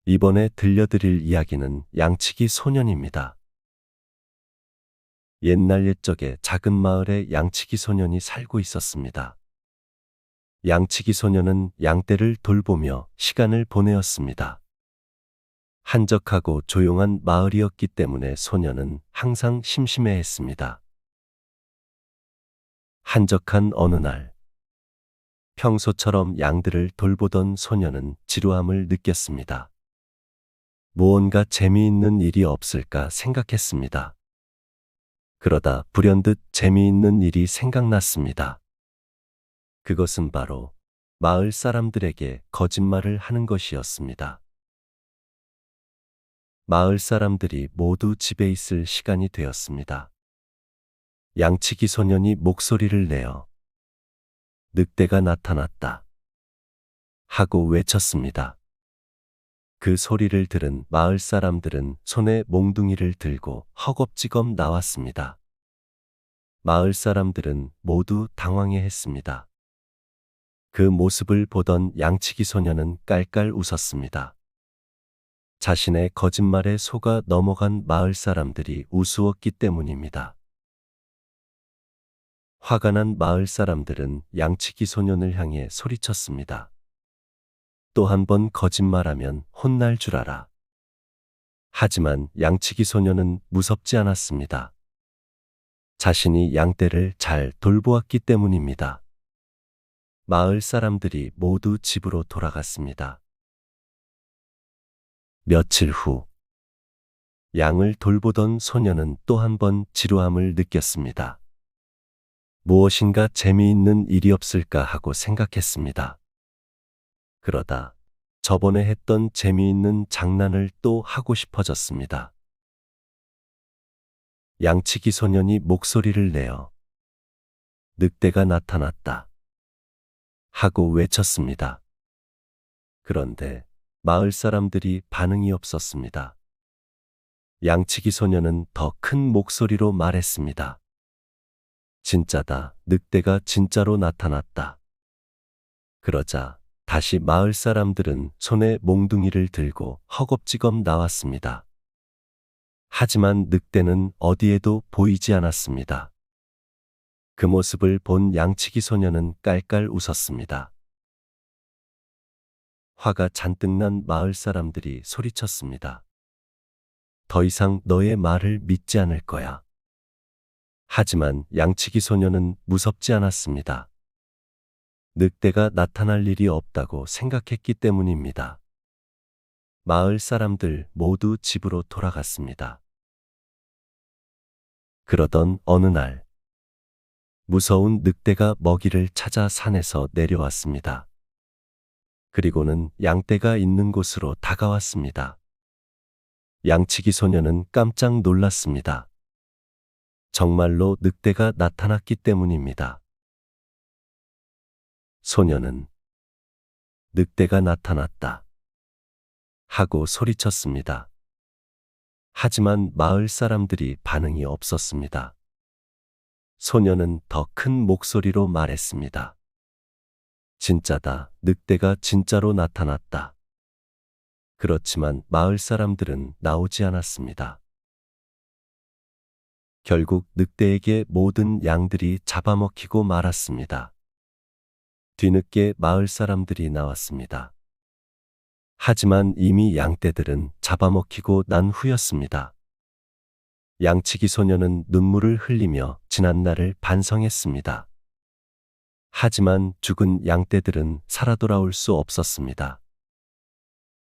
이번에 들려드릴 이야기는 양치기 소년입니다. 옛날 옛적에 작은 마을에 양치기 소년이 살고 있었습니다. 양치기 소년은 양떼를 돌보며 시간을 보내었습니다. 한적하고 조용한 마을이었기 때문에 소년은 항상 심심해했습니다. 한적한 어느 날, 평소처럼 양들을 돌보던 소년은 지루함을 느꼈습니다. 무언가 재미있는 일이 없을까 생각했습니다. 그러다 불현듯 재미있는 일이 생각났습니다. 그것은 바로 마을 사람들에게 거짓말을 하는 것이었습니다. 마을 사람들이 모두 집에 있을 시간이 되었습니다. 양치기 소년이 목소리를 내어 늑대가 나타났다 하고 외쳤습니다. 그 소리를 들은 마을 사람들은 손에 몽둥이를 들고 허겁지겁 나왔습니다. 마을 사람들은 모두 당황해했습니다. 그 모습을 보던 양치기 소년은 깔깔 웃었습니다. 자신의 거짓말에 속아 넘어간 마을 사람들이 우스웠기 때문입니다. 화가 난 마을 사람들은 양치기 소년을 향해 소리쳤습니다. 또 한 번 거짓말하면 혼날 줄 알아. 하지만 양치기 소년은 무섭지 않았습니다. 자신이 양떼를 잘 돌보았기 때문입니다. 마을 사람들이 모두 집으로 돌아갔습니다. 며칠 후, 양을 돌보던 소년은 또 한 번 지루함을 느꼈습니다. 무엇인가 재미있는 일이 없을까 하고 생각했습니다. 그러다 저번에 했던 재미있는 장난을 또 하고 싶어졌습니다. 양치기 소년이 목소리를 내어 늑대가 나타났다 하고 외쳤습니다. 그런데 마을 사람들이 반응이 없었습니다. 양치기 소년은 더 큰 목소리로 말했습니다. 진짜다. 늑대가 진짜로 나타났다. 그러자 다시 마을 사람들은 손에 몽둥이를 들고 허겁지겁 나왔습니다. 하지만 늑대는 어디에도 보이지 않았습니다. 그 모습을 본 양치기 소년은 깔깔 웃었습니다. 화가 잔뜩 난 마을 사람들이 소리쳤습니다. 더 이상 너의 말을 믿지 않을 거야. 하지만 양치기 소년은 무섭지 않았습니다. 늑대가 나타날 일이 없다고 생각했기 때문입니다. 마을 사람들 모두 집으로 돌아갔습니다. 그러던 어느 날, 무서운 늑대가 먹이를 찾아 산에서 내려왔습니다. 그리고는 양떼가 있는 곳으로 다가왔습니다. 양치기 소년은 깜짝 놀랐습니다. 정말로 늑대가 나타났기 때문입니다. 소년은 늑대가 나타났다 하고 소리쳤습니다. 하지만 마을 사람들이 반응이 없었습니다. 소년은 더 큰 목소리로 말했습니다. 진짜다. 늑대가 진짜로 나타났다. 그렇지만 마을 사람들은 나오지 않았습니다. 결국 늑대에게 모든 양들이 잡아먹히고 말았습니다. 뒤늦게 마을 사람들이 나왔습니다. 하지만 이미 양떼들은 잡아먹히고 난 후였습니다. 양치기 소년은 눈물을 흘리며 지난 날을 반성했습니다. 하지만 죽은 양떼들은 살아 돌아올 수 없었습니다.